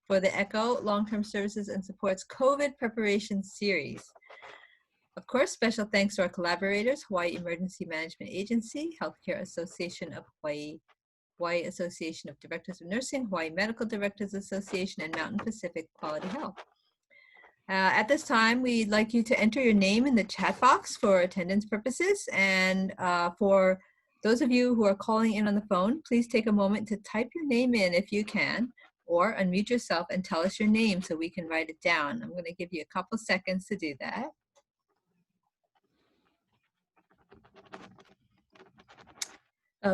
for the ECHO Long-Term Services and Supports COVID Preparation Series. Of course, special thanks to our collaborators, Hawaii Emergency Management Agency, Healthcare Association of Hawaii, Hawaii Association of Directors of Nursing, Hawaii Medical Directors Association, and Mountain Pacific Quality Health. At this time, we'd like you to enter your name in the chat box for attendance purposes. And for those of you who are calling in on the phone, please take a moment to type your name in if you can, or unmute yourself and tell us your name so we can write it down. I'm going to give you a couple seconds to do that.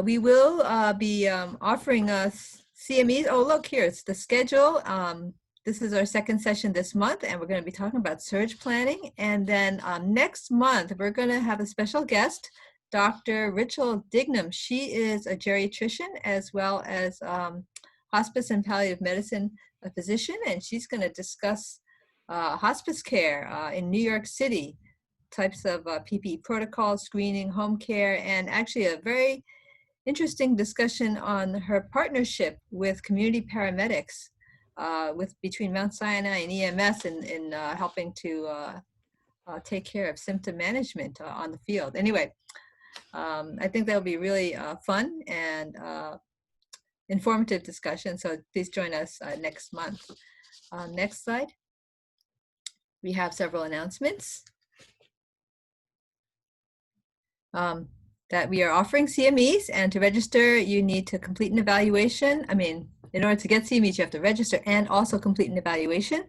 We will be offering us CMEs. Oh, look here, it's the schedule. This is our second session this month, and we're going to be talking about surge planning. And then next month, we're going to have a special guest, Dr. Rachel Dignam. She is a geriatrician as well as hospice and palliative medicine physician, and she's going to discuss hospice care in New York City, types of PPE protocols, screening, home care, and actually a very interesting discussion on her partnership with community paramedics between Mount Sinai and EMS in helping to take care of symptom management on the field. Anyway, I think that'll be really fun and informative discussion, so please join us next month. Next slide. We have several announcements. That we are offering CMEs, and to register you need to complete an evaluation. I mean, in order to get CMEs you have to register and also complete an evaluation.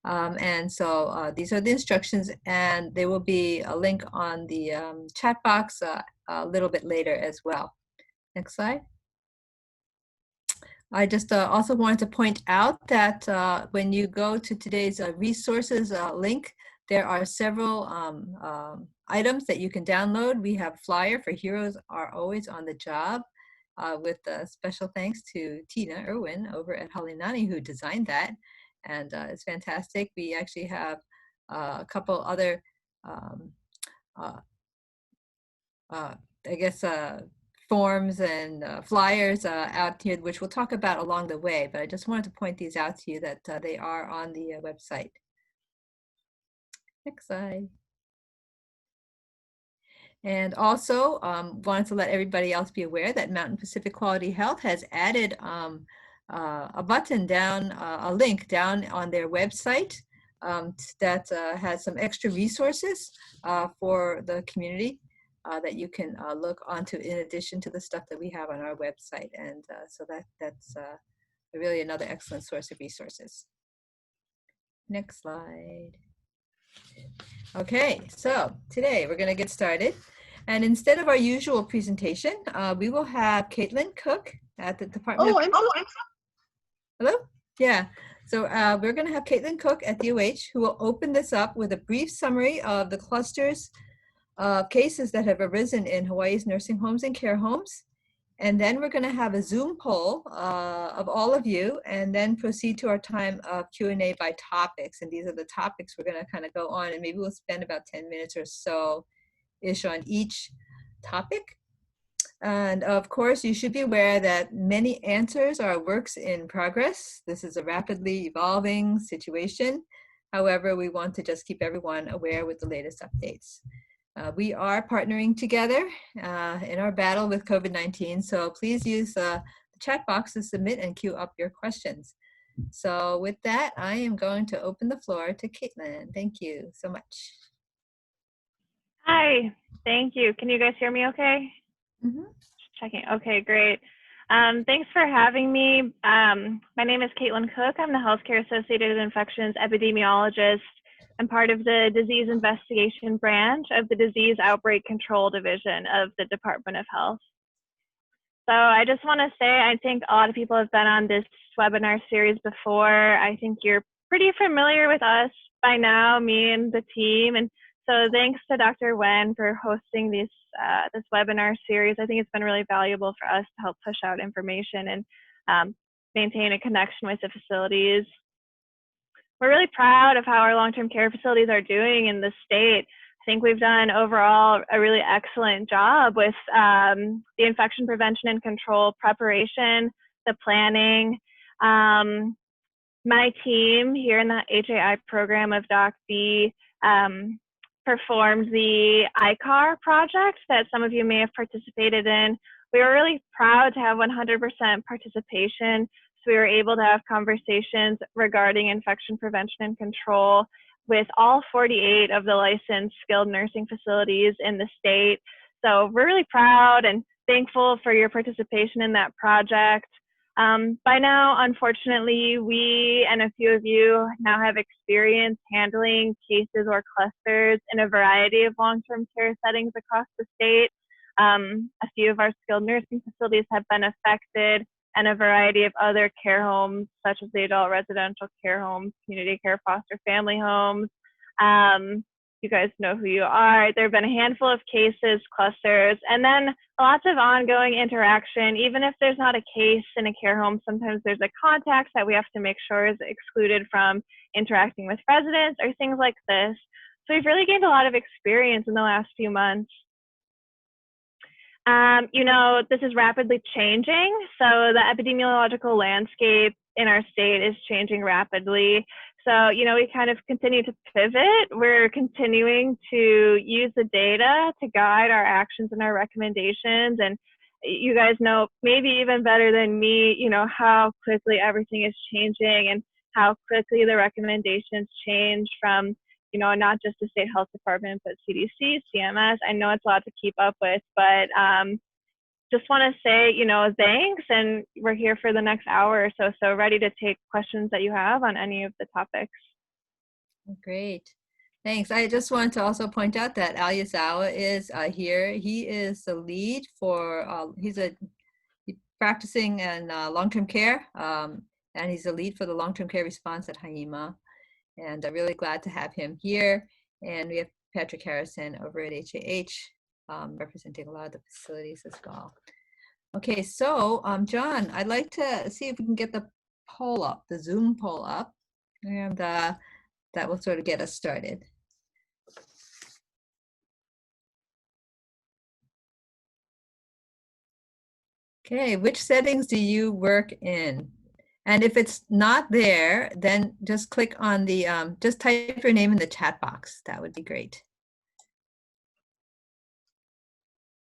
And so these are the instructions, and there will be a link on the chat box a little bit later as well. Next slide. I just also wanted to point out that when you go to today's resources link, there are several items that you can download. We have a flyer for Heroes Are Always on the Job with special thanks to Tina Irwin over at Halinani who designed that, and it's fantastic. We actually have a couple other I guess forms and flyers out here, which we'll talk about along the way, but I just wanted to point these out to you that they are on the website. Next slide. And also wanted to let everybody else be aware that Mountain Pacific Quality Health has added a button down, a link down on their website that has some extra resources for the community that you can look onto in addition to the stuff that we have on our website. And so that's really another excellent source of resources. Next slide. Okay, so today we're going to get started. And instead of our usual presentation, we will have Caitlin Cook at the Department of... Hello? Yeah. So we're going to have Caitlin Cook at DOH who will open this up with a brief summary of the clusters of cases that have arisen in Hawaii's nursing homes and care homes. And then we're going to have a Zoom poll of all of you, and then proceed to our time of Q&A by topics. And these are the topics we're going to kind of go on, and maybe we'll spend about 10 minutes or so-ish on each topic. And of course, you should be aware that many answers are works in progress. This is a rapidly evolving situation. However, we want to just keep everyone aware with the latest updates. We are partnering together in our battle with COVID-19, so please use the chat box to submit and queue up your questions. So with that, I am going to open the floor to Caitlin. Thank you so much. Hi, thank you. Can you guys hear me okay? Mm-hmm. Checking. Okay, great. Thanks for having me. My name is Caitlin Cook. I'm the Healthcare Associated Infections Epidemiologist. I'm part of the Disease Investigation Branch of the Disease Outbreak Control Division of the Department of Health. So I just want to say, I think a lot of people have been on this webinar series before. I think you're pretty familiar with us by now, me and the team. And so thanks to Dr. Wen for hosting this webinar series. I think it's been really valuable for us to help push out information and maintain a connection with the facilities. We're really proud of how our long-term care facilities are doing in the state. I think we've done overall a really excellent job with the infection prevention and control preparation, the planning. my team here in the HAI program of DocB performed the ICAR project that some of you may have participated in. We were really proud to have 100% participation. So we were able to have conversations regarding infection prevention and control with all 48 of the licensed skilled nursing facilities in the state. So we're really proud and thankful for your participation in that project. By now, unfortunately, we and a few of you now have experience handling cases or clusters in a variety of long-term care settings across the state. A few of our skilled nursing facilities have been affected, and a variety of other care homes, such as the adult residential care homes, community care foster family homes. You guys know who you are. There have been a handful of cases, clusters, and then lots of ongoing interaction. Even if there's not a case in a care home, sometimes there's a contact that we have to make sure is excluded from interacting with residents or things like this. So we've really gained a lot of experience in the last few months. You know, this is rapidly changing. So the epidemiological landscape in our state is changing rapidly. So, you know, we kind of continue to pivot. We're continuing to use the data to guide our actions and our recommendations. And you guys know maybe even better than me, you know, how quickly everything is changing and how quickly the recommendations change from, you know, not just the state health department, but CDC, CMS. I know it's a lot to keep up with, but just want to say, you know, thanks, and we're here for the next hour or so, so ready to take questions that you have on any of the topics. Great, thanks. I just wanted to also point out that Al Yazawa is here. He is the lead for, he's practicing in long-term care, and he's the lead for the long-term care response at HIEMA. And I'm really glad to have him here. And we have Patrick Harrison over at HAH, representing a lot of the facilities as well. Okay, so John, I'd like to see if we can get the poll up, the Zoom poll up, and that will sort of get us started. Okay, which settings do you work in? And if it's not there, then just click on the, just type your name in the chat box. That would be great.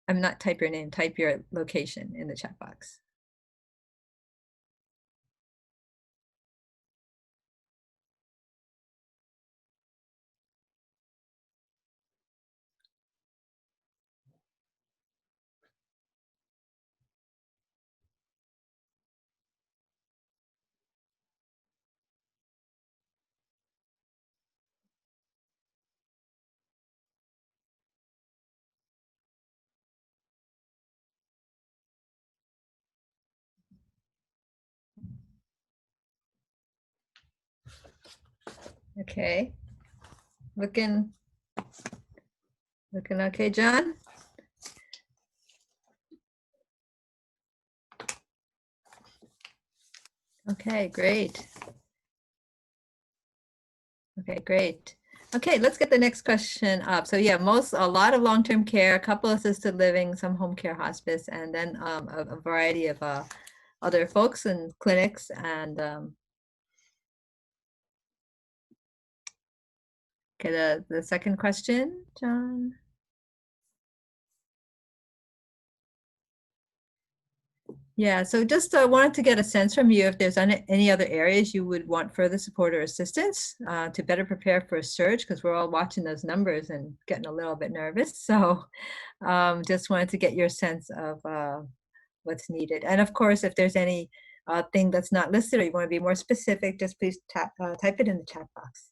I'm not type your name, type your location in the chat box. Okay, looking okay, John? Okay, great. Okay, great. Okay, let's get the next question up. So yeah, a lot of long-term care, a couple assisted living, some home care hospice, and then a variety of other folks and clinics. And okay, the second question, John. Yeah, so just wanted to get a sense from you if there's any other areas you would want further support or assistance to better prepare for a surge, because we're all watching those numbers and getting a little bit nervous. So just wanted to get your sense of what's needed. And of course, if there's any thing that's not listed or you want to be more specific, just please type it in the chat box.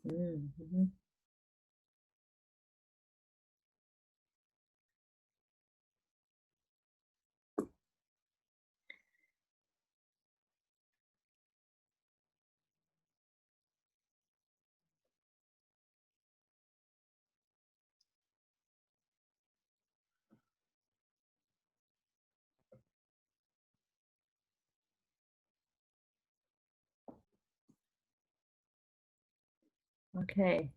Mm-hmm. Okay.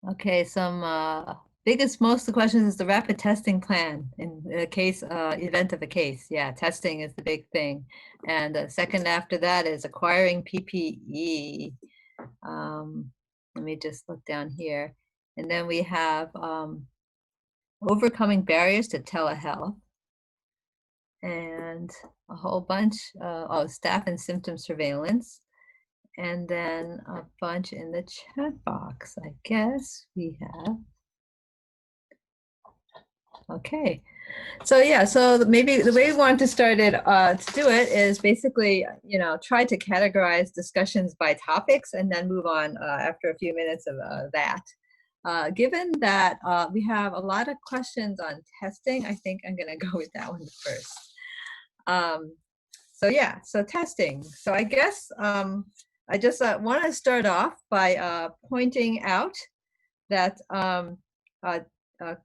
Okay, most of the questions is the rapid testing plan in the case, event of a case. Yeah, testing is the big thing. And the second after that is acquiring PPE. Let me just look down here. And then we have overcoming barriers to telehealth and a whole bunch of staff and symptom surveillance. And then a bunch in the chat box, I guess we have. Okay. So yeah, so maybe the way we want to start it to do it is basically, try to categorize discussions by topics and then move on after a few minutes of that. Given that we have a lot of questions on testing, I think I'm going to go with that one first. So yeah, so testing. So I guess I just want to start off by pointing out that a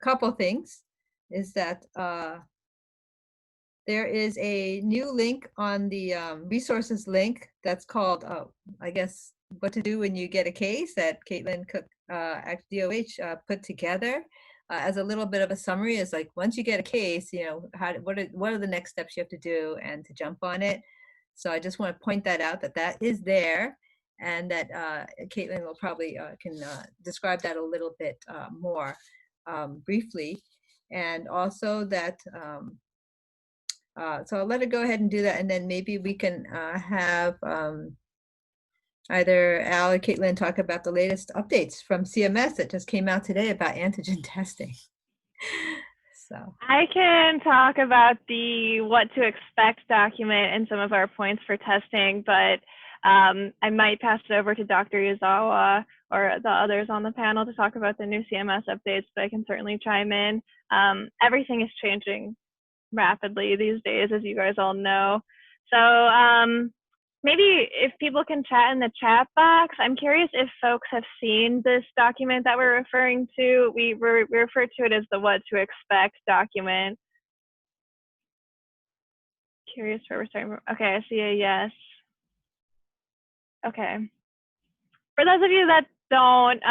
couple things is that there is a new link on the resources link that's called, I guess, what to do when you get a case that Caitlin Cook at DOH put together as a little bit of a summary. Is like, once you get a case, what are the next steps you have to do and to jump on it. So I just want to point that out, that is there, and that Caitlin will probably can describe that a little bit more briefly. And also that so I'll let her go ahead and do that, and then maybe we can have either Al or Caitlin talk about the latest updates from CMS that just came out today about antigen testing. So I can talk about the what to expect document and some of our points for testing, but I might pass it over to Dr. Yazawa or the others on the panel to talk about the new CMS updates, but I can certainly chime in. Everything is changing rapidly these days, as you guys all know. So maybe if people can chat in the chat box, I'm curious if folks have seen this document that we're referring to. We refer to it as the what to expect document. Curious where we're starting from. Okay, I see a yes. Okay. For those of you that don't,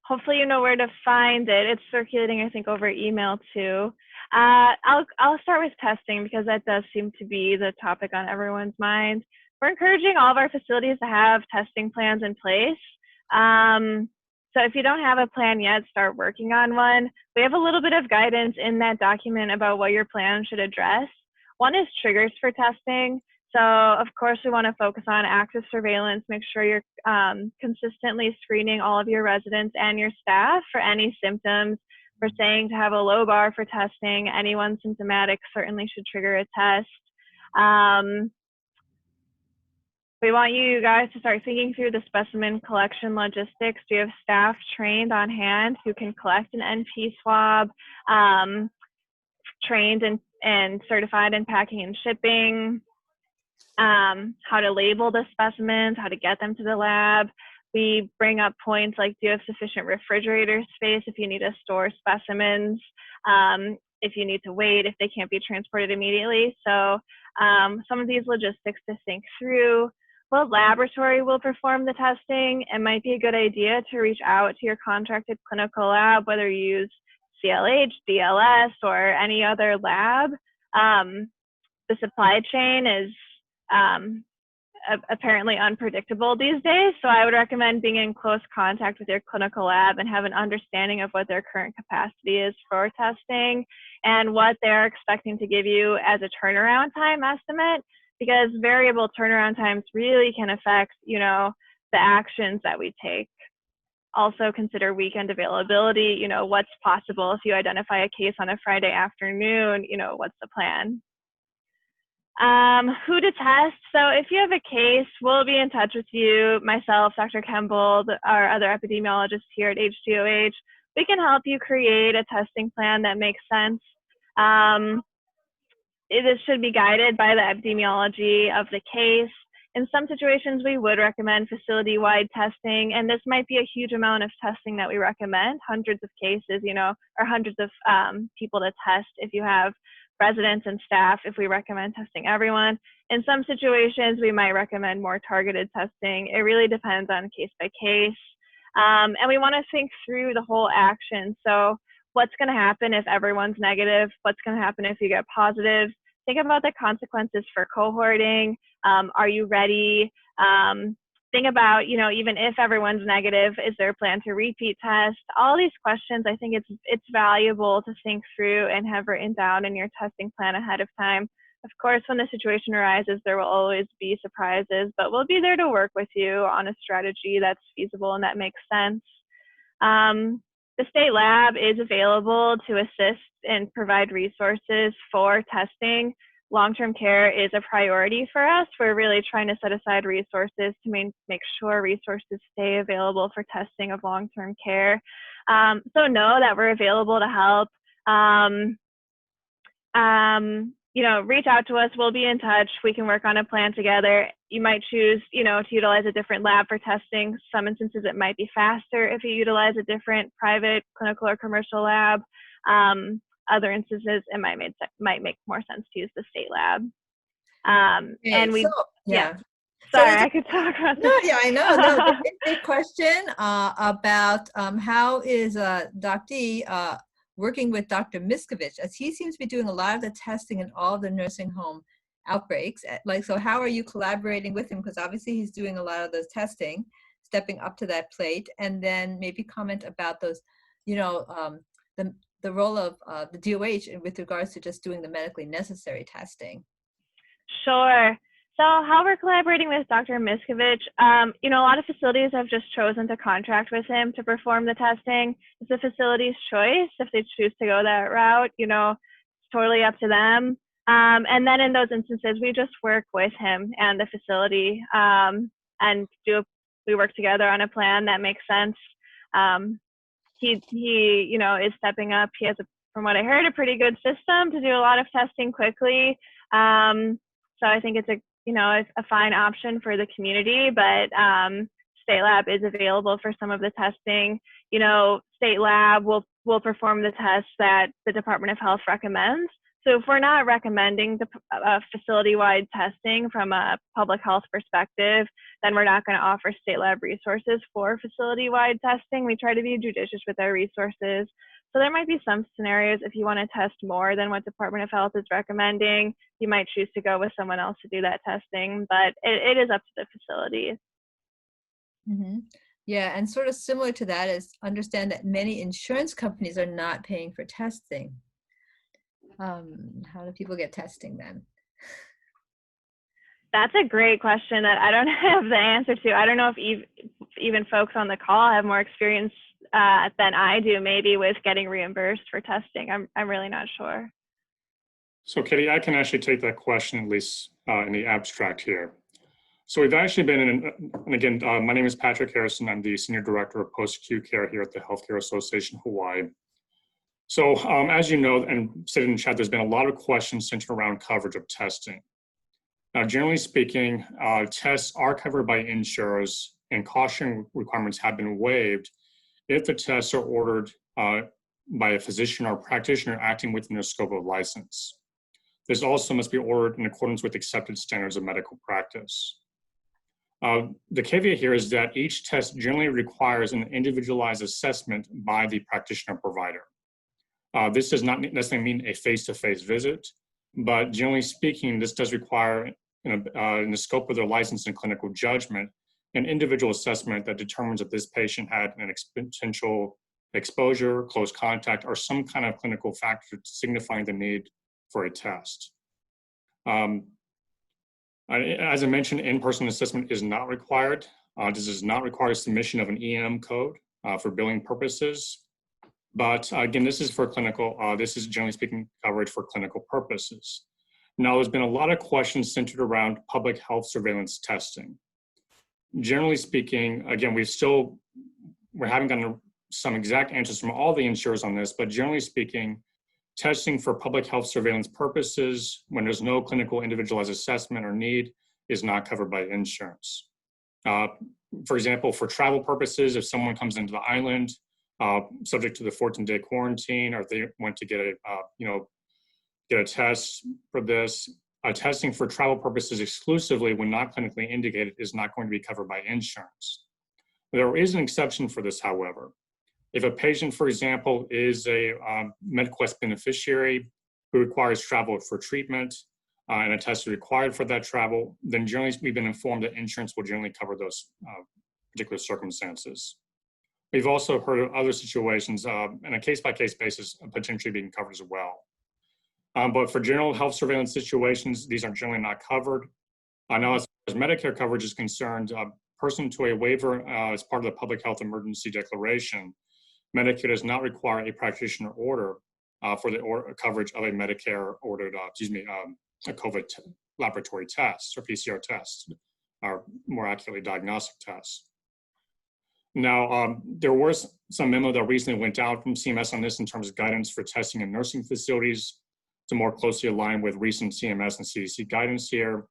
hopefully you know where to find it. It's circulating, I think, over email too. I'll start with testing because that does seem to be the topic on everyone's mind. We're encouraging all of our facilities to have testing plans in place. So if you don't have a plan yet, start working on one. We have a little bit of guidance in that document about what your plan should address. One is triggers for testing. So of course, we want to focus on active surveillance, make sure you're consistently screening all of your residents and your staff for any symptoms. We're saying to have a low bar for testing. Anyone symptomatic certainly should trigger a test. We want you guys to start thinking through the specimen collection logistics. Do you have staff trained on hand who can collect an NP swab, trained and certified in packing and shipping? How to label the specimens, how to get them to the lab. We bring up points like, do you have sufficient refrigerator space if you need to store specimens, if you need to wait, if they can't be transported immediately. So some of these logistics to think through. What laboratory will perform the testing? It might be a good idea to reach out to your contracted clinical lab, whether you use CLH, DLS, or any other lab. The supply chain is apparently unpredictable these days, so I would recommend being in close contact with your clinical lab and have an understanding of what their current capacity is for testing and what they're expecting to give you as a turnaround time estimate, because variable turnaround times really can affect, the actions that we take. Also consider weekend availability, what's possible if you identify a case on a Friday afternoon, what's the plan? Who to test. So if you have a case, we'll be in touch with you, myself, Dr. Kemble, our other epidemiologists here at HDOH. We can help you create a testing plan that makes sense. This should be guided by the epidemiology of the case. In some situations, we would recommend facility-wide testing, and this might be a huge amount of testing that we recommend, hundreds of cases, or hundreds of people to test if you have residents and staff if we recommend testing everyone. In some situations, we might recommend more targeted testing. It really depends on case by case. And we want to think through the whole action. So what's going to happen if everyone's negative? What's going to happen if you get positive? Think about the consequences for cohorting. Are you ready? Think about, even if everyone's negative, is there a plan to repeat test? All these questions, I think it's valuable to think through and have written down in your testing plan ahead of time. Of course, when the situation arises, there will always be surprises, but we'll be there to work with you on a strategy that's feasible and that makes sense. The state lab is available to assist and provide resources for testing. Long-term care is a priority for us. We're really trying to set aside resources to make sure resources stay available for testing of long-term care. So know that we're available to help. Reach out to us. We'll be in touch. We can work on a plan together. You might choose, to utilize a different lab for testing. Some instances it might be faster if you utilize a different private clinical or commercial lab. Other instances, it might make more sense to use the state lab. And we, yeah. Sorry, I could talk about this. No, yeah, I know. No, big question about how is Doc D working with Dr. Miskovich, as he seems to be doing a lot of the testing in all the nursing home outbreaks. So how are you collaborating with him? Because obviously he's doing a lot of those testing, stepping up to that plate, and then maybe comment about those, the role of the DOH with regards to just doing the medically necessary testing. Sure. So how we're collaborating with Dr. Miskovich, a lot of facilities have just chosen to contract with him to perform the testing. It's the facility's choice if they choose to go that route. It's totally up to them. And then in those instances, we just work with him and the facility and we work together on a plan that makes sense. He is stepping up. He has, from what I heard, a pretty good system to do a lot of testing quickly. So I think it's a fine option for the community, but state lab is available for some of the testing. State lab will perform the tests that the Department of Health recommends. So if we're not recommending the facility-wide testing from a public health perspective, then we're not going to offer state lab resources for facility-wide testing. We try to be judicious with our resources. So there might be some scenarios if you want to test more than what Department of Health is recommending, you might choose to go with someone else to do that testing, but it is up to the facility. Mm-hmm. Yeah, and sort of similar to that is understand that many insurance companies are not paying for testing. How do people get testing then? That's a great question that I don't have the answer to. I don't know if even folks on the call have more experience than I do, maybe with getting reimbursed for testing. I'm really not sure. So Katie, I can actually take that question, at least in the abstract here. So we've actually been in, and again, my name is Patrick Harrison. I'm the Senior Director of Post-Acute Care here at the Healthcare Association Hawaii. So as you know, and said in the chat, there's been a lot of questions centered around coverage of testing. Now, generally speaking, tests are covered by insurers and caution requirements have been waived if the tests are ordered by a physician or practitioner acting within their scope of license. This also must be ordered in accordance with accepted standards of medical practice. The caveat here is that each test generally requires an individualized assessment by the practitioner provider. This does not necessarily mean a face-to-face visit, but generally speaking, this does require, in the scope of their license and clinical judgment, an individual assessment that determines if this patient had an potential exposure, close contact, or some kind of clinical factor signifying the need for a test. As I mentioned, in-person assessment is not required. This does not require submission of an EM code for billing purposes. But again, this is for clinical, this is generally speaking coverage for clinical purposes. Now, there's been a lot of questions centered around public health surveillance testing. Generally speaking, again, we haven't gotten some exact answers from all the insurers on this, but generally speaking, testing for public health surveillance purposes, when there's no clinical individualized assessment or need, is not covered by insurance. For example, for travel purposes, if someone comes into the island, subject to the 14-day quarantine, or if they want to get a get a test for this. Testing for travel purposes exclusively when not clinically indicated is not going to be covered by insurance. There is an exception for this, however. If a patient, for example, is a MedQuest beneficiary who requires travel for treatment and a test is required for that travel, then generally we've been informed that insurance will generally cover those particular circumstances. We've also heard of other situations on a case-by-case basis potentially being covered as well. But for general health surveillance situations, these are generally not covered. Now, as far as Medicare coverage is concerned, pursuant to a waiver as part of the Public Health Emergency Declaration, Medicare does not require a practitioner order for the coverage of a Medicare-ordered, a COVID laboratory test or PCR test, or more accurately, diagnostic test. Now, there was some memo that recently went out from CMS on this in terms of guidance for testing in nursing facilities to more closely align with recent CMS and CDC guidance here.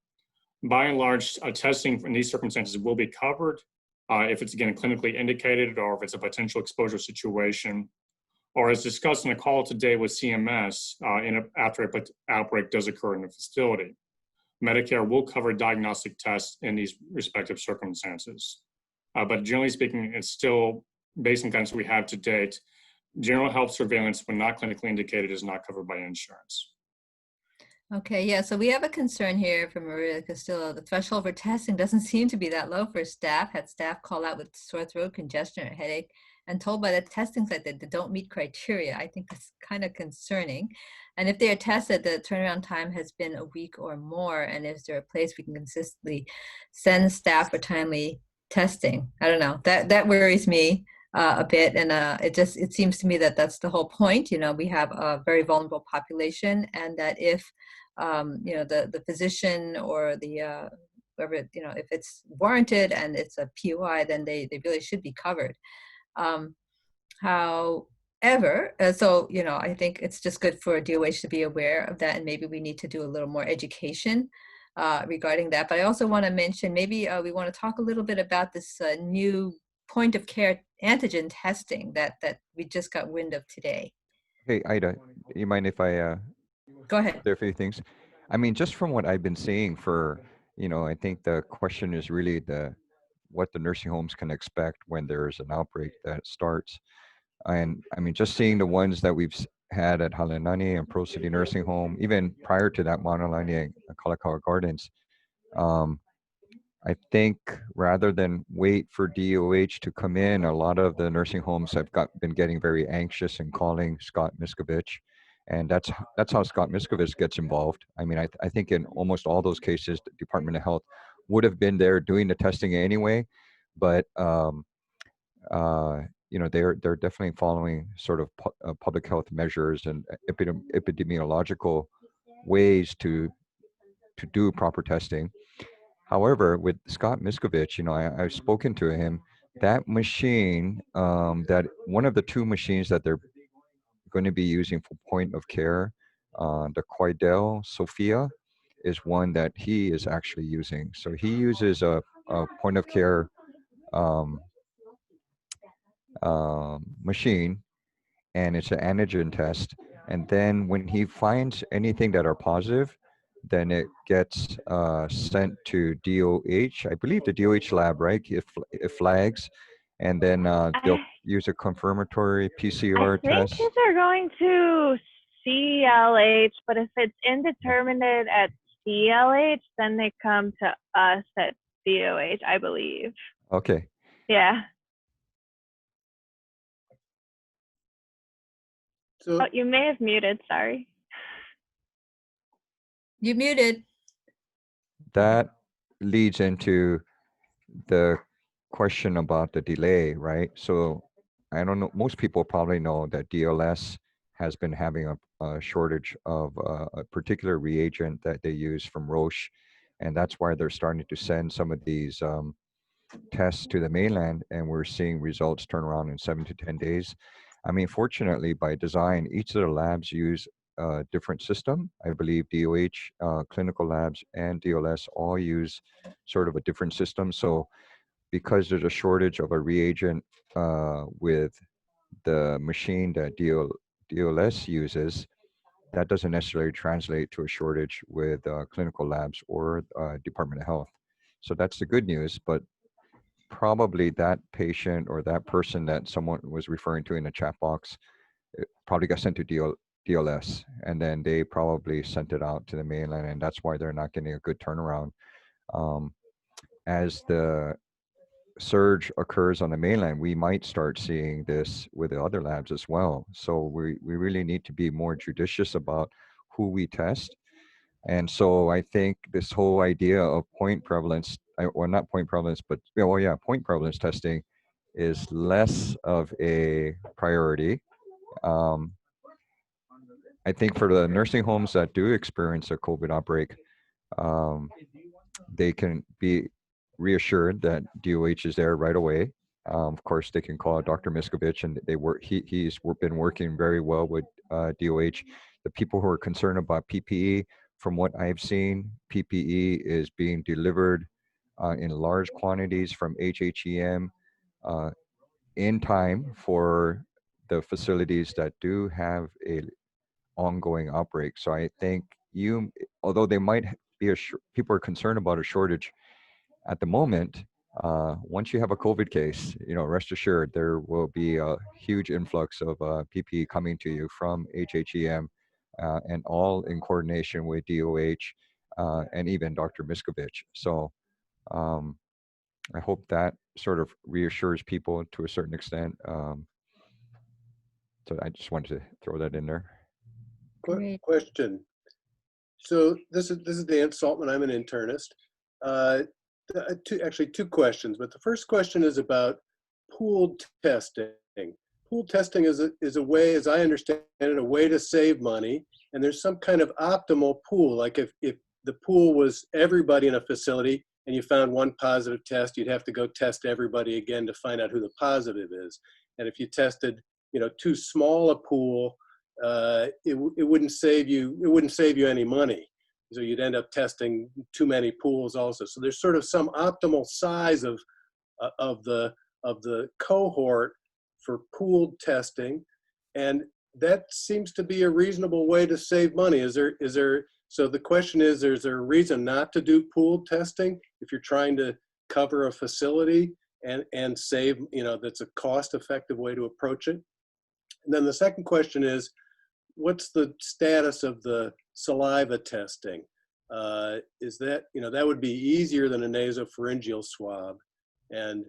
By and large, testing in these circumstances will be covered if it's, again, clinically indicated or if it's a potential exposure situation, or as discussed in a call today with CMS after an outbreak does occur in the facility. Medicare will cover diagnostic tests in these respective circumstances. But generally speaking, it's still, based on guidance we have to date, general health surveillance when not clinically indicated is not covered by insurance. Okay, yeah, so we have a concern here from Maria Castillo. The threshold for testing doesn't seem to be that low for staff. Had staff call out with sore throat, congestion, or headache, and told by the testing site that they don't meet criteria. I think that's kind of concerning. And if they are tested, the turnaround time has been a week or more, and is there a place we can consistently send staff for timely testing? I don't know. That worries me a bit, and it seems to me that that's the whole point. You know, we have a very vulnerable population, and that if you know, the physician or the whoever, you know, if it's warranted and it's a PUI, then they really should be covered. However, so, you know, I think it's just good for DOH to be aware of that, and maybe we need to do a little more education regarding that. But I also want to mention, maybe we want to talk a little bit about this new point of care antigen testing that we just got wind of today. Hey, Ida, you mind if I go ahead? There are a few things. I mean, just from what I've been seeing for, you know, I think the question is really what the nursing homes can expect when there's an outbreak that starts. And I mean, just seeing the ones that we've had at Halenani and Pro City Nursing Home, even prior to that, Maunalani and Kalakaua Gardens, I think rather than wait for DOH to come in, a lot of the nursing homes have been getting very anxious and calling Scott Miskovich. And that's how Scott Miskovich gets involved. I mean, I think in almost all those cases, the Department of Health would have been there doing the testing anyway, but you know, they're definitely following sort of public health measures and epidemiological ways to do proper testing. However, with Scott Miskovich, you know, I've spoken to him. That machine, that one of the two machines that they're going to be using for point of care, the Quidel Sophia, is one that he is actually using. So he uses a point of care machine, and it's an antigen test. And then when he finds anything that are positive, then it gets sent to DOH. I believe the DOH lab, right? It flags, and then they'll use a confirmatory PCR test. I think these are going to CLH, but if it's indeterminate at CLH, then they come to us at DOH, I believe. Okay. Yeah. So, oh, you may have muted, sorry. You muted. That leads into the question about the delay, right? So I don't know, most people probably know that DLS has been having a shortage of a particular reagent that they use from Roche, and that's why they're starting to send some of these tests to the mainland, and we're seeing results turn around in 7 to 10 days. I mean, fortunately, by design, each of the labs use a different system. I believe DOH, clinical labs, and DLS all use sort of a different system. So because there's a shortage of a reagent with the machine that DLS uses, that doesn't necessarily translate to a shortage with clinical labs or Department of Health. So that's the good news, but probably that patient or that person that someone was referring to in the chat box probably got sent to DLS, and then they probably sent it out to the mainland, and that's why they're not getting a good turnaround. As the surge occurs on the mainland, we might start seeing this with the other labs as well. So we really need to be more judicious about who we test. And so I think this whole idea of point prevalence, or not point prevalence, but point prevalence testing is less of a priority. I think for the nursing homes that do experience a COVID outbreak, they can be reassured that DOH is there right away. Of course, they can call Dr. Miskovich, and he's been working very well with DOH. The people who are concerned about PPE, from what I've seen, PPE is being delivered in large quantities from HHEM in time for the facilities that do have a ongoing outbreak. So I think although they might be people are concerned about a shortage at the moment, once you have a COVID case, rest assured there will be a huge influx of PPE coming to you from HHEM, and all in coordination with DOH and even Dr. Miskovich. So I hope that sort of reassures people to a certain extent. So I just wanted to throw that in there. Question. So this is Dan Saltman. I'm an internist. Actually, two questions, but the first question is about pooled testing. Pooled testing is a way, as I understand it, a way to save money, and there's some kind of optimal pool. Like if the pool was everybody in a facility and you found one positive test, you'd have to go test everybody again to find out who the positive is. And if you tested, too small a pool, it wouldn't save you any money. So you'd end up testing too many pools also. So there's sort of some optimal size of the cohort for pooled testing, and that seems to be a reasonable way to save money. So the question is there a reason not to do pooled testing if you're trying to cover a facility and save, that's a cost-effective way to approach it? And then the second question is, what's the status of the saliva testing? Is that, that would be easier than a nasopharyngeal swab, and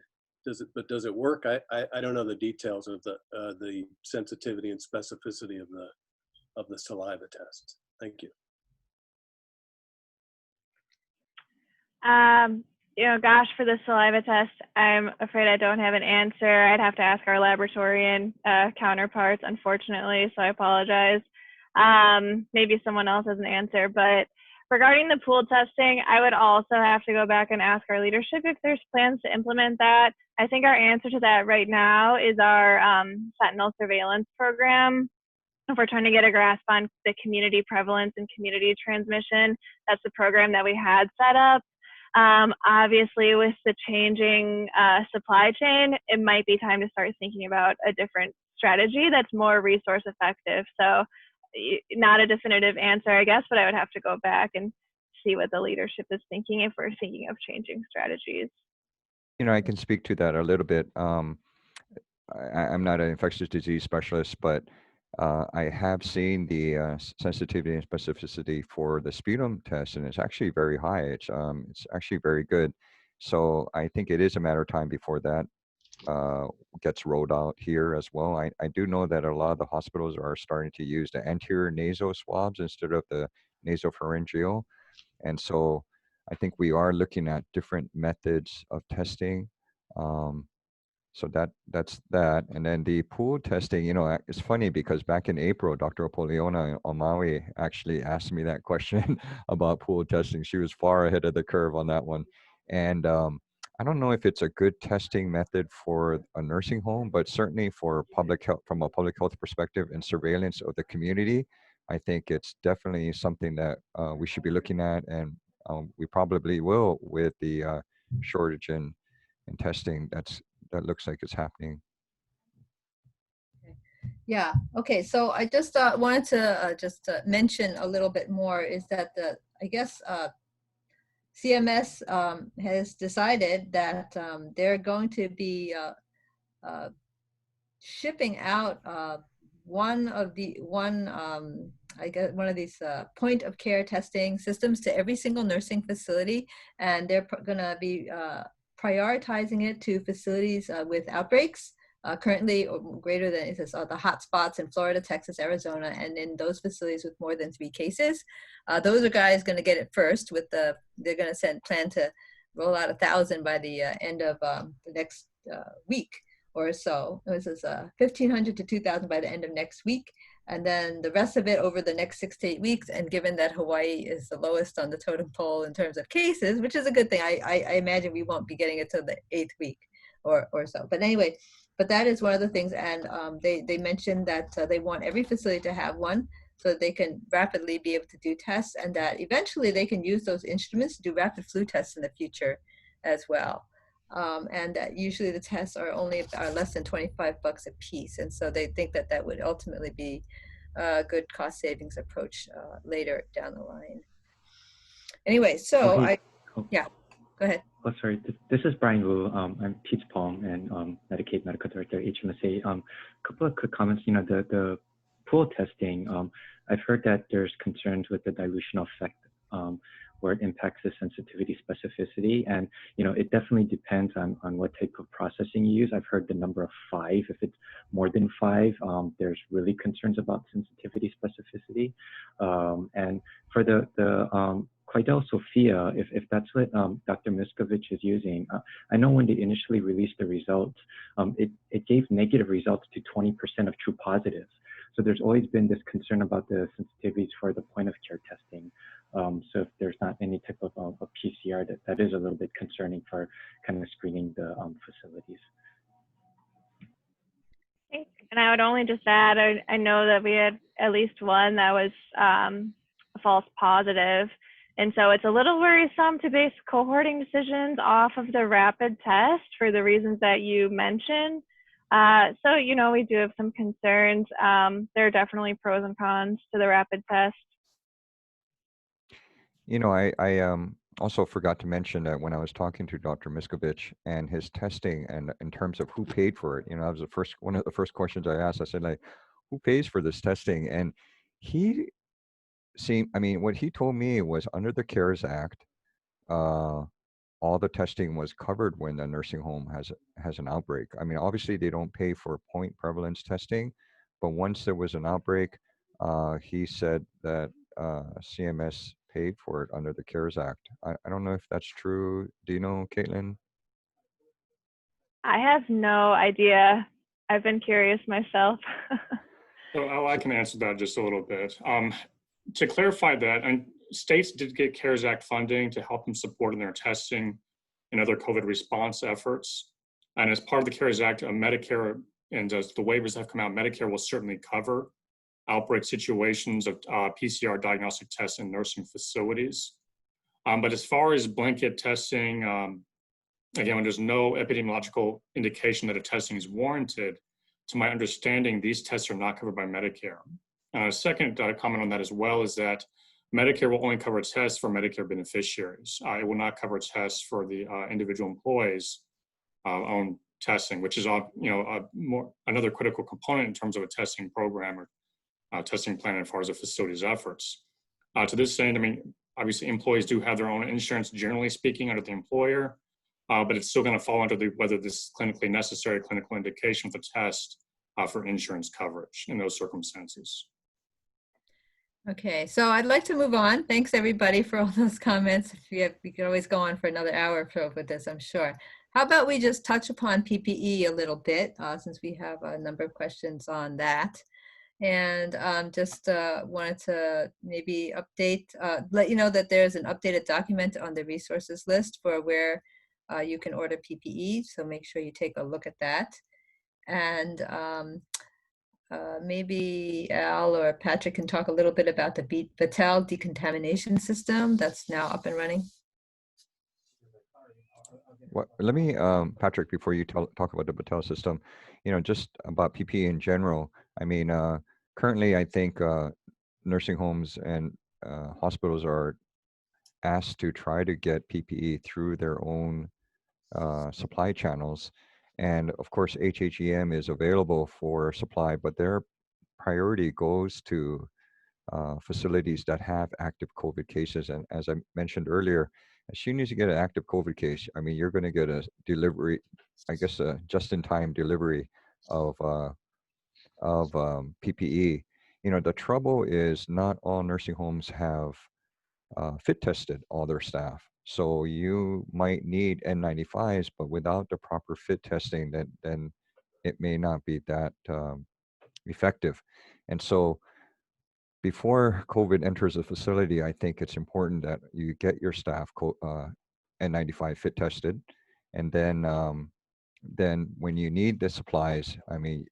does it work? I don't know the details of the sensitivity and specificity of the saliva test. Thank you. Gosh, for the saliva test, I'm afraid I don't have an answer. I'd have to ask our laboratorian counterparts, unfortunately, so I apologize. Maybe someone else has an answer, but regarding the pool testing, I would also have to go back and ask our leadership if there's plans to implement that. I think our answer to that right now is our Sentinel surveillance program. If we're trying to get a grasp on the community prevalence and community transmission, that's the program that we had set up. Obviously, with the changing supply chain, it might be time to start thinking about a different strategy that's more resource effective. So not a definitive answer, I guess, but I would have to go back and see what the leadership is thinking if we're thinking of changing strategies. I can speak to that a little bit. I'm not an infectious disease specialist, but I have seen the sensitivity and specificity for the sputum test, and it's actually very high. It's actually very good. So I think it is a matter of time before that gets rolled out here as well. I do know that a lot of the hospitals are starting to use the anterior nasal swabs instead of the nasopharyngeal. And so I think we are looking at different methods of testing. So that's that. And then the pool testing, it's funny because back in April, Dr. Apoliona on Maui actually asked me that question about pool testing. She was far ahead of the curve on that one. And I don't know if it's a good testing method for a nursing home, but certainly for public health, from a public health perspective and surveillance of the community, I think it's definitely something that we should be looking at, and we probably will with the shortage in testing that looks like it's happening. Yeah. Okay. So I just wanted to just mention a little bit more is that I guess CMS has decided that they're going to be uh, shipping out I guess one of these point of care testing systems to every single nursing facility, and they're going to be prioritizing it to facilities with outbreaks. Currently, greater than it says, the hot spots in Florida, Texas, Arizona, and in those facilities with more than 3 cases. Those are guys going to get it first. They're going to plan to roll out 1,000 by the end of the next week or so. This is 1,500 to 2,000 by the end of next week, and then the rest of it over the next 6 to 8 weeks. And given that Hawaii is the lowest on the totem pole in terms of cases, which is a good thing, I imagine we won't be getting it till the 8th week or so. But anyway, but that is one of the things, and they mentioned that they want every facility to have one so that they can rapidly be able to do tests, and that eventually they can use those instruments to do rapid flu tests in the future as well. And that usually the tests are less than $25 a piece, and so they think that that would ultimately be a good cost savings approach later down the line. Anyway, so okay. Yeah, go ahead. Oh, sorry. This is Brian Wu. I'm Pete's Pong and Medicaid Medical Director at HMSA. A couple of quick comments. You know, the pool testing. I've heard that there's concerns with the dilutional effect where it impacts the sensitivity specificity, and you know, it definitely depends on what type of processing you use. I've heard the number of 5. If it's more than 5, there's really concerns about sensitivity specificity. And for the Quidel Sophia, if that's what Dr. Miskovich is using, I know when they initially released the results, it gave negative results to 20% of true positives. So there's always been this concern about the sensitivities for the point of care testing. So if there's not any type of PCR, that is a little bit concerning for kind of screening the facilities. And I would only just add, I know that we had at least one that was a false positive. And so it's a little worrisome to base cohorting decisions off of the rapid test for the reasons that you mentioned. So, you know, we do have some concerns. There are definitely pros and cons to the rapid test. You know, I also forgot to mention that when I was talking to Dr. Miskovich and his testing, and in terms of who paid for it, you know, that was one of the first questions I asked. I said, like, who pays for this testing? And what he told me was under the CARES Act, all the testing was covered when the nursing home has an outbreak. I mean, obviously they don't pay for point prevalence testing, but once there was an outbreak, he said that CMS paid for it under the CARES Act. I don't know if that's true. Do you know, Caitlin? I have no idea. I've been curious myself. So I can answer that just a little bit. To clarify that, and states did get CARES Act funding to help them support in their testing and other COVID response efforts. And as part of the CARES Act, Medicare, and as the waivers have come out, Medicare will certainly cover outbreak situations of PCR diagnostic tests in nursing facilities. But as far as blanket testing, again, when there's no epidemiological indication that a testing is warranted, to my understanding, these tests are not covered by Medicare. Second comment on that as well is that Medicare will only cover tests for Medicare beneficiaries. It will not cover tests for the individual employees' own testing, which is another critical component in terms of a testing program or testing plan as far as the facility's efforts. To this end, I mean, obviously employees do have their own insurance, generally speaking, under the employer, but it's still going to fall under whether this is clinically necessary, clinical indication of the test for insurance coverage in those circumstances. Okay, so I'd like to move on. Thanks everybody for all those comments. We could always go on for another hour or so with this, I'm sure. How about we just touch upon PPE a little bit, since we have a number of questions on that. And just wanted to maybe let you know that there's an updated document on the resources list for where you can order PPE. So make sure you take a look at that. And maybe Al or Patrick can talk a little bit about the Battelle decontamination system that's now up and running. Well, let me, Patrick, before you talk about the Battelle system, you know, just about PPE in general. I mean, currently, I think nursing homes and hospitals are asked to try to get PPE through their own supply channels. And of course, HHEM is available for supply, but their priority goes to facilities that have active COVID cases. And as I mentioned earlier, as soon as you get an active COVID case, I mean, you're going to get a delivery, I guess, a just-in-time delivery of PPE. You know, the trouble is not all nursing homes have fit tested all their staff. So you might need N95s, but without the proper fit testing, then it may not be that effective. And so before COVID enters a facility, I think it's important that you get your staff N95 fit tested, and then when you need the supplies, I mean,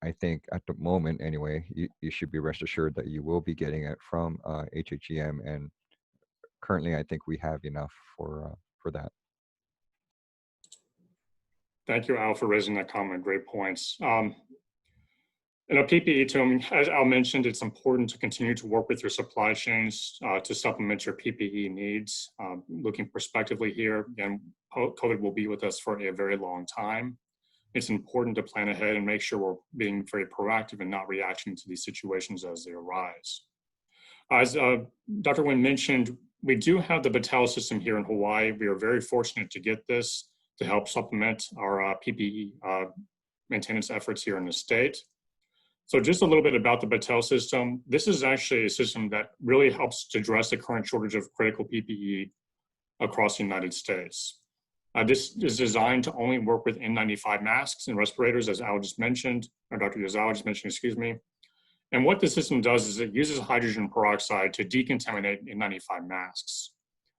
I think at the moment anyway, you should be rest assured that you will be getting it from HHEM, and currently I think we have enough for that. Thank you, Al, for raising that comment. Great points. In a PPE term, as Al mentioned, it's important to continue to work with your supply chains to supplement your PPE needs. Looking prospectively here, again, COVID will be with us for a very long time. It's important to plan ahead and make sure we're being very proactive and not reacting to these situations as they arise. As Dr. Nguyen mentioned, we do have the Battelle system here in Hawaii. We are very fortunate to get this to help supplement our PPE maintenance efforts here in the state. So just a little bit about the Battelle system. This is actually a system that really helps to address the current shortage of critical PPE across the United States. This is designed to only work with N95 masks and respirators, as Al just mentioned, or Dr. Yazawa just mentioned, excuse me. And what the system does is it uses hydrogen peroxide to decontaminate N95 masks.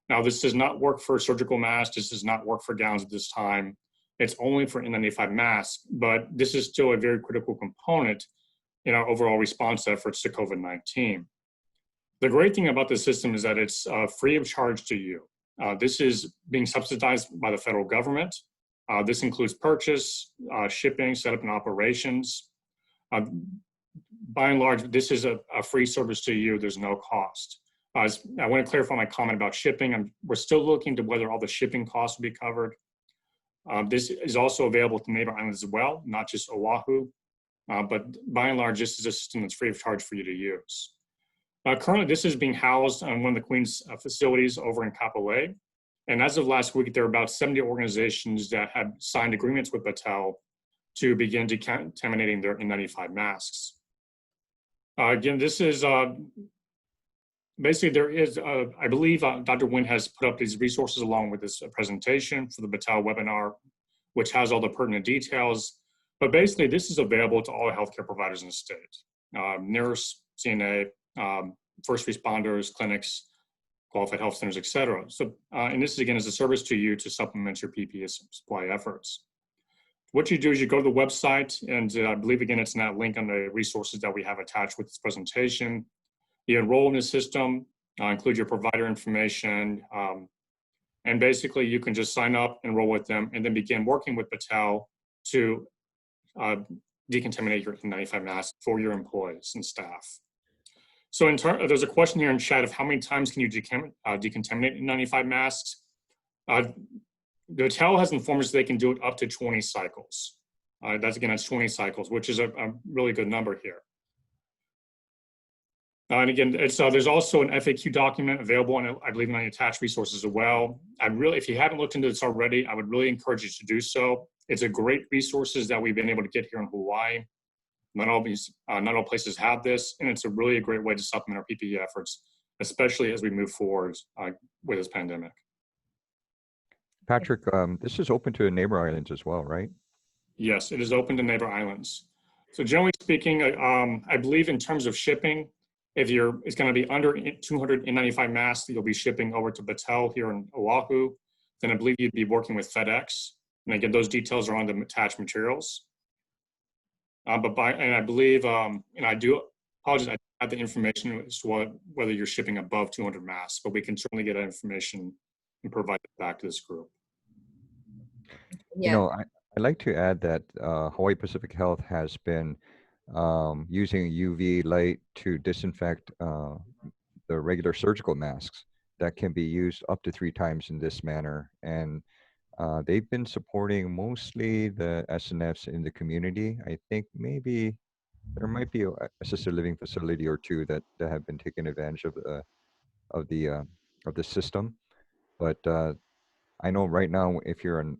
Now, this does not work for surgical masks. This does not work for gowns at this time. It's only for N95 masks, but this is still a very critical component in our overall response efforts to COVID-19. The great thing about this system is that it's free of charge to you. This is being subsidized by the federal government. This includes purchase, shipping, setup, and operations. By and large, this is a free service to you. There's no cost. I want to clarify my comment about shipping. We're still looking to whether all the shipping costs will be covered. This is also available to neighbor islands as well, not just Oahu. But by and large, this is a system that's free of charge for you to use. Currently, this is being housed on one of the Queen's facilities over in Kapolei. And as of last week, there are about 70 organizations that have signed agreements with Battelle to begin decontaminating their N95 masks. Again, this is basically there is, I believe Dr. Nguyen has put up these resources along with this presentation for the Battelle webinar, which has all the pertinent details. But basically, this is available to all healthcare providers in the state, nurse, CNA, first responders, clinics, qualified health centers, et cetera. So, and this, again, is a service to you to supplement your PPE supply efforts. What you do is you go to the website, and I believe, again, it's in that link on the resources that we have attached with this presentation. You enroll in the system, include your provider information, and basically you can just sign up, enroll with them, and then begin working with Battelle to decontaminate your N95 mask for your employees and staff. So there's a question here in chat of how many times can you decontaminate N95 masks? Battelle has informed us they can do it up to 20 cycles. That's 20 cycles, which is a really good number here. And again, there's also an FAQ document available, and I believe in the attached resources as well. If you haven't looked into this already, I would really encourage you to do so. It's a great resources that we've been able to get here in Hawaii. Not all places have this, and it's a great way to supplement our PPE efforts, especially as we move forward with this pandemic. Patrick, this is open to neighbor islands as well, right? Yes, it is open to neighbor islands. So generally speaking, I believe in terms of shipping, if it's going to be under 200 N95 masks that you'll be shipping over to Battelle here in Oahu, then I believe you'd be working with FedEx. And again, those details are on the attached materials. And I believe, and I do apologize, I don't have the information as to whether you're shipping above 200 masks, but we can certainly get that information and provide it back to this group. Yeah. You know, I'd like to add that Hawaii Pacific Health has been using UV light to disinfect the regular surgical masks that can be used up to 3 times in this manner. And they've been supporting mostly the SNFs in the community. I think maybe there might be a assisted living facility or two that have been taking advantage of the system. But I know right now, if you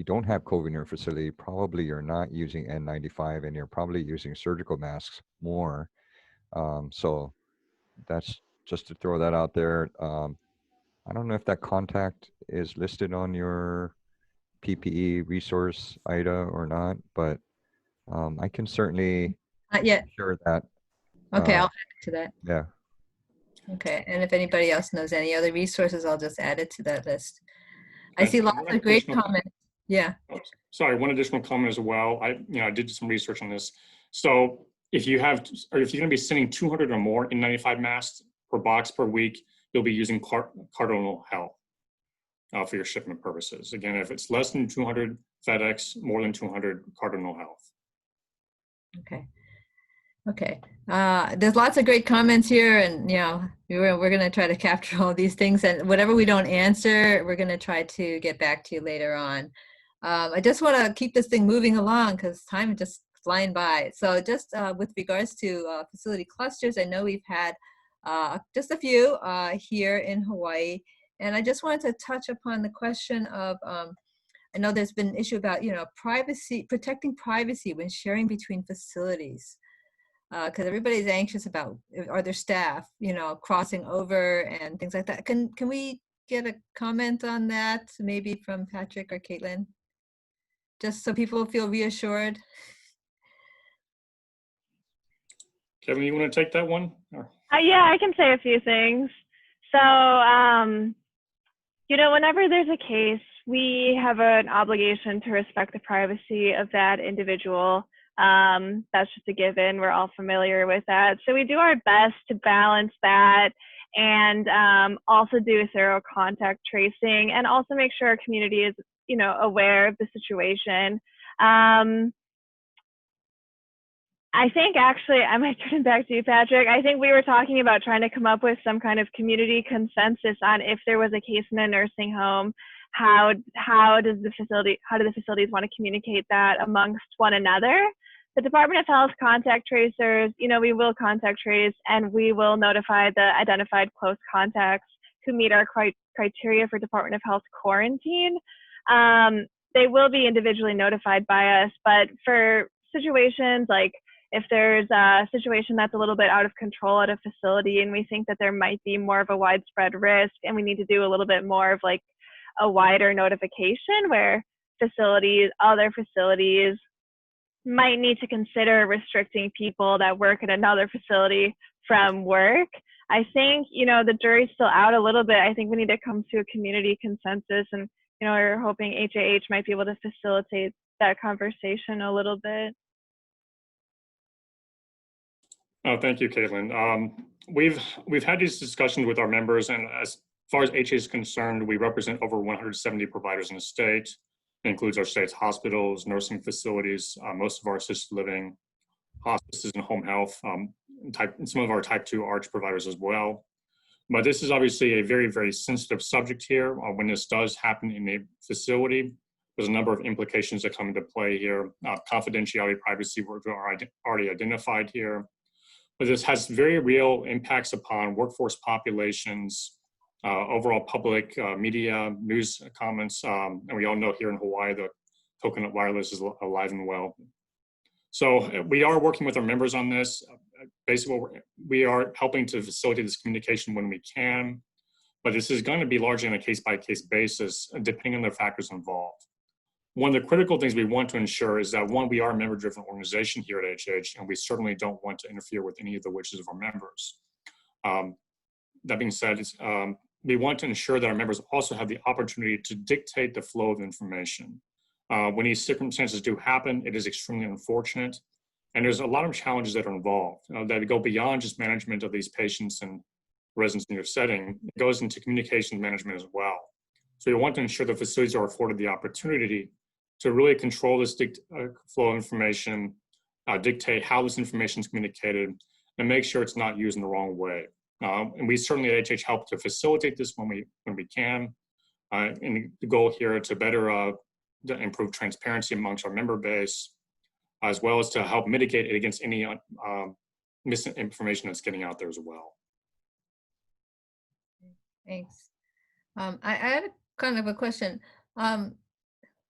don't have COVID in your facility, probably you're not using N95 and you're probably using surgical masks more. So that's just to throw that out there. I don't know if that contact is listed on your PPE resource, Ida, or not, but I can certainly Not yet. share that. Okay, I'll add it to that. Yeah. Okay, and if anybody else knows any other resources, I'll just add it to that list. I see lots of great comments. Yeah. Oh, sorry, one additional comment as well. I did some research on this. So if you're going to be sending 200 or more N95 masks per box per week, you'll be using Cardinal Health for your shipment purposes. Again, if it's less than 200 FedEx, more than 200 Cardinal Health. Okay. Okay. There's lots of great comments here, and we're going to try to capture all these things, and whatever we don't answer, we're going to try to get back to you later on. I just want to keep this thing moving along because time is just flying by. So just with regards to facility clusters, I know we've had just a few here in Hawaii, and I just wanted to touch upon the question of I know there's been an issue about privacy, protecting privacy when sharing between facilities. Because everybody's anxious about are their staff, crossing over and things like that. Can we get a comment on that, maybe from Patrick or Caitlin, just so people feel reassured? Kevin, you want to take that one? Yeah, I can say a few things. So, whenever there's a case, we have an obligation to respect the privacy of that individual. That's just a given. We're all familiar with that. So we do our best to balance that and also do thorough contact tracing and also make sure our community is, aware of the situation. I think actually, I might turn it back to you, Patrick. I think we were talking about trying to come up with some kind of community consensus on if there was a case in a nursing home, how do the facilities want to communicate that amongst one another? The Department of Health contact tracers, we will contact trace and we will notify the identified close contacts who meet our criteria for Department of Health quarantine. They will be individually notified by us, but for situations like if there's a situation that's a little bit out of control at a facility and we think that there might be more of a widespread risk and we need to do a little bit more of like a wider notification where other facilities might need to consider restricting people that work at another facility from work. I think, the jury's still out a little bit. I think we need to come to a community consensus and, we're hoping HAH might be able to facilitate that conversation a little bit. Oh, thank you, Caitlin. We've had these discussions with our members, and as far as HA is concerned, we represent over 170 providers in the state. It includes our state's hospitals, nursing facilities, most of our assisted living, hospices and home health, some of our type 2 ARCH providers as well. But this is obviously a very, very sensitive subject here. When this does happen in a facility, there's a number of implications that come into play here. Confidentiality, privacy were already identified here. But this has very real impacts upon workforce populations, overall public media, news comments, and we all know here in Hawaii that Coconut Wireless is alive and well. So we are working with our members on this. Basically, we are helping to facilitate this communication when we can, but this is going to be largely on a case-by-case basis, depending on the factors involved. One of the critical things we want to ensure is that, one, we are a member-driven organization here at HH, and we certainly don't want to interfere with any of the wishes of our members. That being said, we want to ensure that our members also have the opportunity to dictate the flow of information. When these circumstances do happen, it is extremely unfortunate, and there's a lot of challenges that are involved that go beyond just management of these patients and residents in your setting. It goes into communication management as well. So we want to ensure the facilities are afforded the opportunity to really control this flow of information dictate how this information is communicated, and make sure it's not used in the wrong way. And we certainly at HH help to facilitate this when we can. And the goal here to better to improve transparency amongst our member base, as well as to help mitigate it against any misinformation that's getting out there as well. Thanks. I had a kind of a question.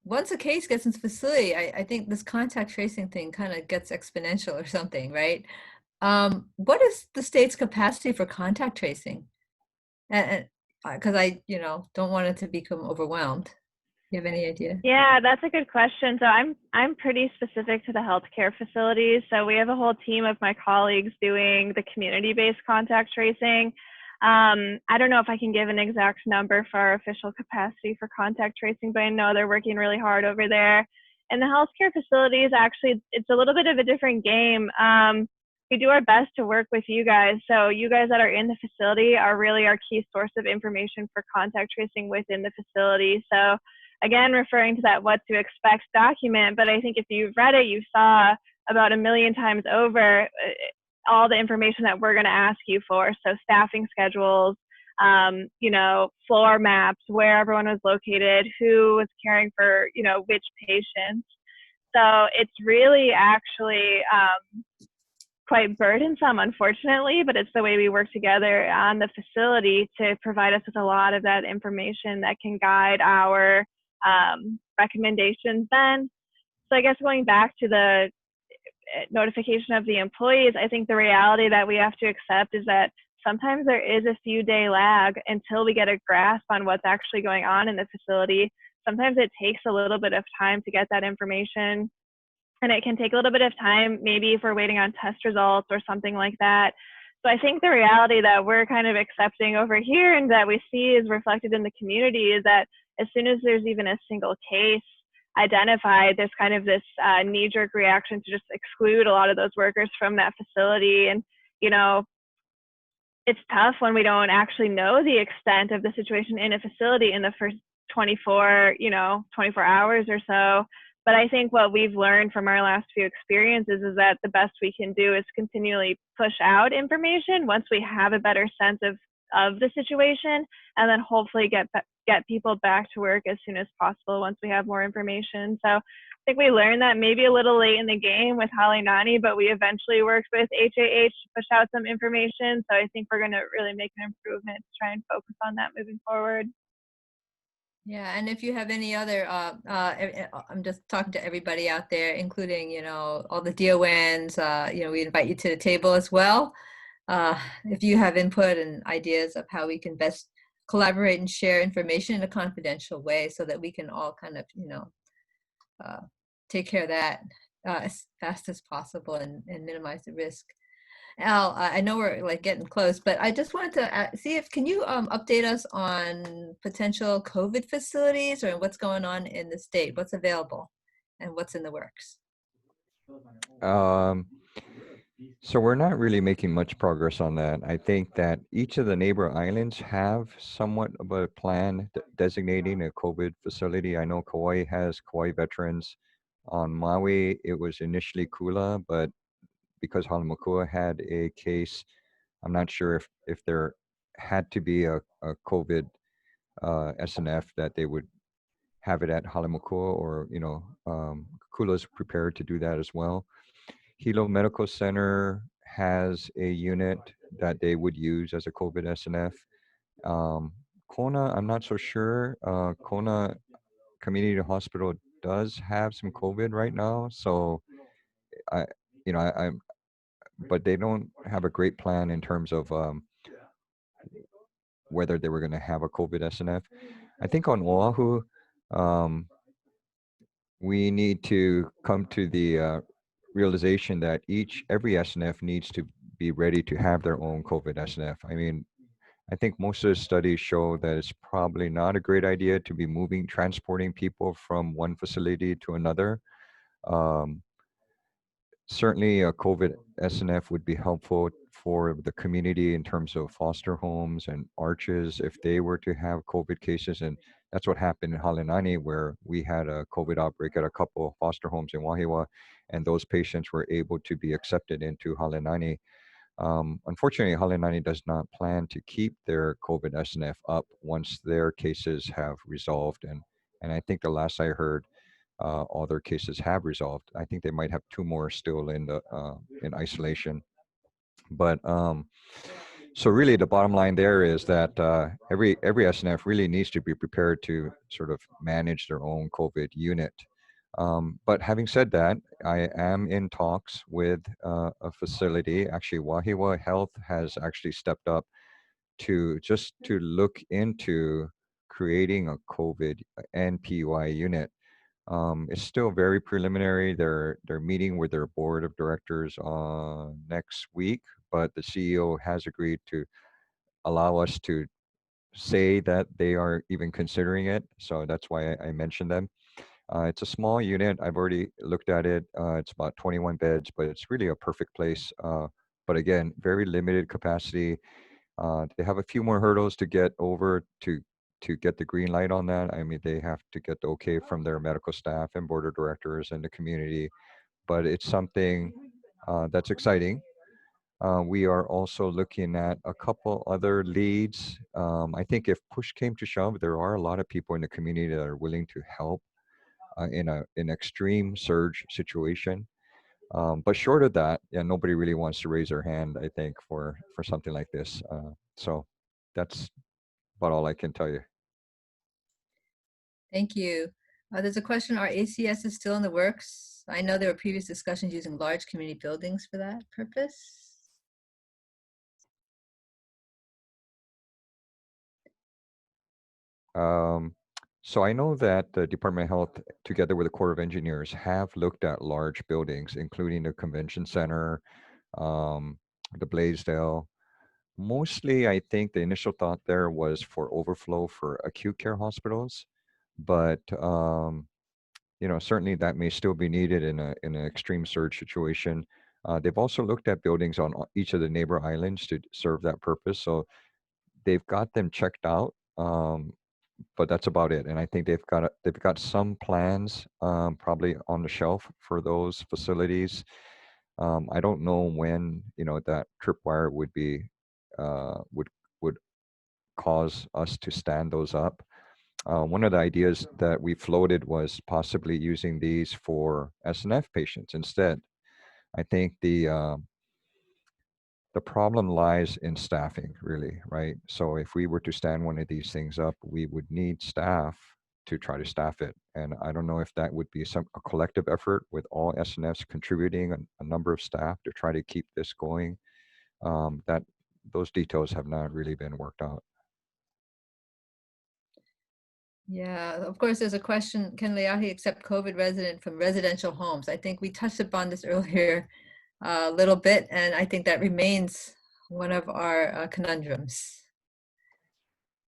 Once a case gets into the facility, I think this contact tracing thing kind of gets exponential or something, right? What is the state's capacity for contact tracing? And because I, don't want it to become overwhelmed. You have any idea? Yeah, that's a good question. So I'm pretty specific to the healthcare facilities. So we have a whole team of my colleagues doing the community-based contact tracing. I don't know if I can give an exact number for our official capacity for contact tracing, but I know they're working really hard over there. And the healthcare facilities, actually, it's a little bit of a different game. We do our best to work with you guys. So you guys that are in the facility are really our key source of information for contact tracing within the facility. So again, referring to that what to expect document, but I think if you've read it, you saw about 1 million times over all the information that we're going to ask you for. So staffing schedules, floor maps, where everyone was located, who was caring for, which patients. So it's really actually quite burdensome, unfortunately, but it's the way we work together on the facility to provide us with a lot of that information that can guide our recommendations then. So I guess going back to the notification of the employees, I think the reality that we have to accept is that sometimes there is a few day lag until we get a grasp on what's actually going on in the facility. Sometimes it takes a little bit of time to get that information, and it can take a little bit of time maybe if we're waiting on test results or something like that. So I think the reality that we're kind of accepting over here and that we see is reflected in the community is that as soon as there's even a single case identified, there's kind of this knee-jerk reaction to just exclude a lot of those workers from that facility. And, it's tough when we don't actually know the extent of the situation in a facility in the first 24 hours or so. But I think what we've learned from our last few experiences is that the best we can do is continually push out information once we have a better sense of the situation, and then hopefully get people back to work as soon as possible once we have more information. So I think we learned that maybe a little late in the game with Halinani, but we eventually worked with HAH to push out some information. So I think we're going to really make an improvement to try and focus on that moving forward. Yeah, and if you have any other, I'm just talking to everybody out there, including, all the DONs, we invite you to the table as well. If you have input and ideas of how we can best collaborate and share information in a confidential way so that we can all kind of, take care of that as fast as possible and minimize the risk. Al, I know we're getting close, but I just wanted to see can you update us on potential COVID facilities or what's going on in the state, what's available and what's in the works? So we're not really making much progress on that. I think that each of the neighbor islands have somewhat of a plan designating a COVID facility. I know Kauai has Kauai veterans. On Maui, it was initially Kula, but because Halemakua had a case, I'm not sure if there had to be a COVID SNF that they would have it at Halemakua, or Kula's prepared to do that as well. Hilo Medical Center has a unit that they would use as a COVID SNF. Kona, I'm not so sure. Kona Community Hospital does have some COVID right now, so but they don't have a great plan in terms of whether they were going to have a COVID SNF. I think on Oahu, we need to come to the realization that every SNF needs to be ready to have their own COVID SNF. I mean, I think most of the studies show that it's probably not a great idea to be transporting people from one facility to another. Certainly a COVID SNF would be helpful for the community in terms of foster homes and arches if they were to have COVID cases, and That's what happened in Halenani, where we had a COVID outbreak at a couple of foster homes in Wahiwa, and those patients were able to be accepted into Halenani. Unfortunately, Halenani does not plan to keep their COVID SNF up once their cases have resolved. And I think the last I heard, all their cases have resolved. I think they might have 2 more still in isolation. But so really, the bottom line there is that every SNF really needs to be prepared to sort of manage their own COVID unit. But having said that, I am in talks with a facility. Actually, Wahiwa Health has actually stepped up to just to look into creating a COVID NPY unit. It's still very preliminary. They're meeting with their board of directors next week, but the CEO has agreed to allow us to say that they are even considering it. So that's why I mentioned them. It's a small unit. I've already looked at it. It's about 21 beds, but it's really a perfect place. But again, very limited capacity. They have a few more hurdles to get over to get the green light on that. I mean, they have to get the okay from their medical staff and board of directors and the community. But it's something that's exciting. We are also looking at a couple other leads. I think if push came to shove, there are a lot of people in the community that are willing to help in an extreme surge situation. But short of that, yeah, nobody really wants to raise their hand, I think, for something like this. So that's about all I can tell you. Thank you. There's a question, are ACSs still in the works? I know there were previous discussions using large community buildings for that purpose. So I know that the Department of Health, together with the Corps of Engineers, have looked at large buildings, including the convention center, the Blaisdell. Mostly, I think the initial thought there was for overflow for acute care hospitals, but certainly that may still be needed in an extreme surge situation. They've also looked at buildings on each of the neighbor islands to serve that purpose, so they've got them checked out. But that's about it. And I think they've got some plans probably on the shelf for those facilities. I don't know when that tripwire would be would cause us to stand those up. One of the ideas that we floated was possibly using these for SNF patients instead. I think the problem lies in staffing, really, right? So if we were to stand one of these things up, we would need staff to try to staff it. And I don't know if that would be a collective effort with all SNFs contributing a number of staff to try to keep this going. That those details have not really been worked out. Yeah, of course, there's a question, can Leahi accept COVID resident from residential homes? I think we touched upon this earlier a little bit, and I think that remains one of our conundrums.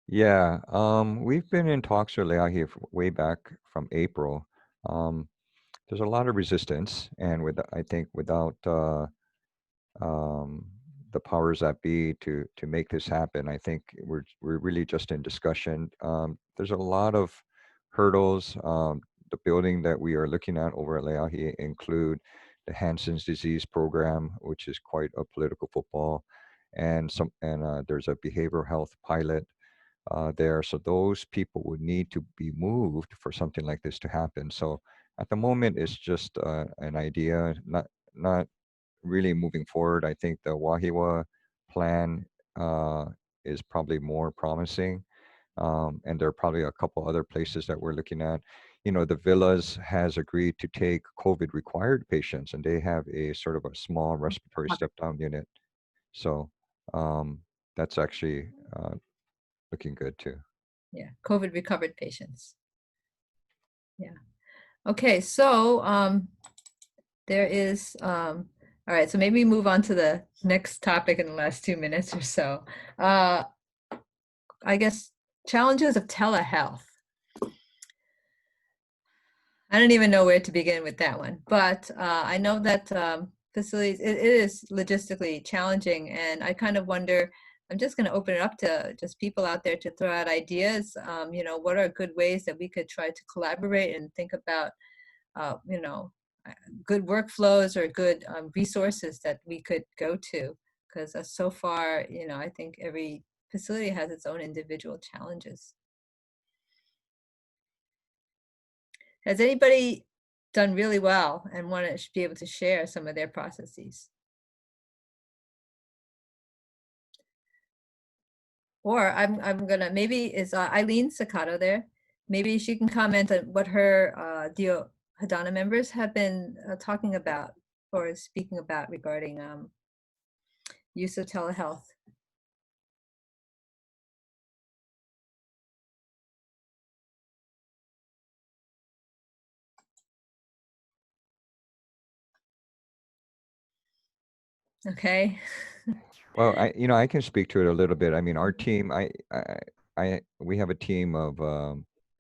Yeah, we've been in talks with Leahi way back from April. There's a lot of resistance, and I think without the powers that be to make this happen, I think we're really just in discussion. There's a lot of hurdles. The building that we are looking at over at Leahi include the Hansen's disease program, which is quite a political football, and there's a behavioral health pilot there. So those people would need to be moved for something like this to happen. So at the moment, it's just an idea, not really moving forward. I think the Wahiwa plan is probably more promising. And there are probably a couple other places that we're looking at. The Villas has agreed to take COVID required patients, and they have a sort of a small respiratory step down unit. So that's actually looking good too. Yeah, COVID recovered patients. Yeah. Okay, so there is, all right, so maybe move on to the next topic in the last 2 minutes or so. I guess challenges of telehealth. I don't even know where to begin with that one, but I know that facilities, it is logistically challenging, and I kind of wonder I'm just going to open it up to just people out there to throw out ideas. You know, what are good ways that we could try to collaborate and think about, you know, good workflows or good resources that we could go to. Because so far, you know, I think every facility has its own individual challenges. Has anybody done really well and want to be able to share some of their processes? Or I'm gonna, maybe is Eileen Sakato there? Maybe she can comment on what her DO Hadana members have been talking about or speaking about regarding use of telehealth. Okay. Well, I can speak to it a little bit. I mean, our team, we have a team of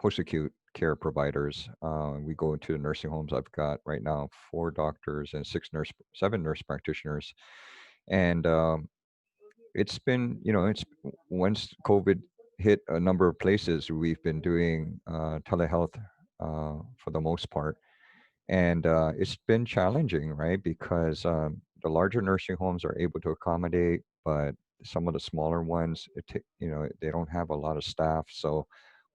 post-acute care providers. We go into the nursing homes. I've got right now 4 doctors and 7 nurse practitioners, and it's been, it's once COVID hit a number of places, we've been doing telehealth for the most part. And it's been challenging, right? Because the larger nursing homes are able to accommodate, but some of the smaller ones, they don't have a lot of staff. So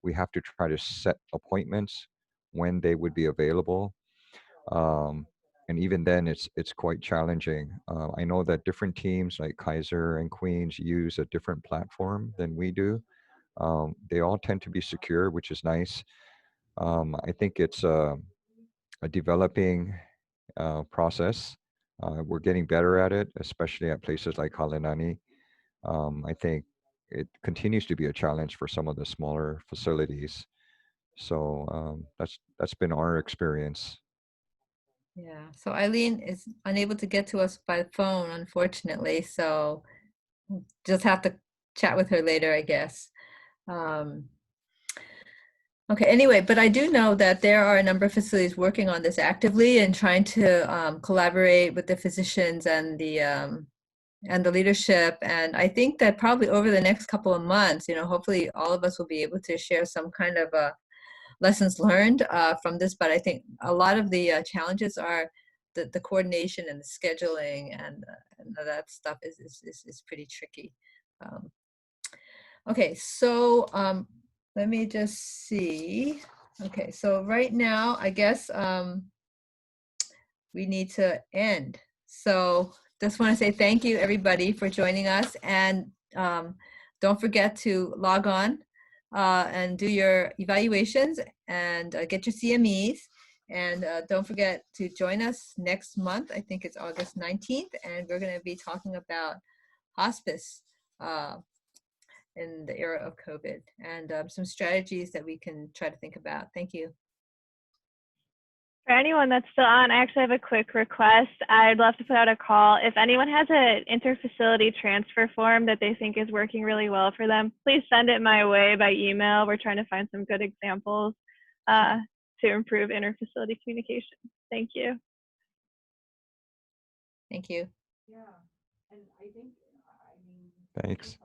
we have to try to set appointments when they would be available. And even then, it's quite challenging. I know that different teams like Kaiser and Queens use a different platform than we do. They all tend to be secure, which is nice. I think it's a developing process. We're getting better at it, especially at places like Kalenani. I think it continues to be a challenge for some of the smaller facilities. So that's been our experience. Yeah. So Eileen is unable to get to us by phone, unfortunately. So just have to chat with her later, I guess. Okay, anyway, but I do know that there are a number of facilities working on this actively and trying to collaborate with the physicians and the leadership. And I think that probably over the next couple of months, you know, hopefully all of us will be able to share some kind of lessons learned from this. But I think a lot of the challenges are the coordination and the scheduling and that stuff is pretty tricky. Okay, so let me just see. Okay, so right now, I guess we need to end. So just want to say thank you, everybody, for joining us. And don't forget to log on and do your evaluations and get your CMEs. And don't forget to join us next month. I think it's August 19th. And we're going to be talking about hospice in the era of COVID and some strategies that we can try to think about. Thank you. For anyone that's still on, I actually have a quick request. I'd love to put out a call. If anyone has an interfacility transfer form that they think is working really well for them, please send it my way by email. We're trying to find some good examples to improve interfacility communication. Thank you. Thank you. Thanks.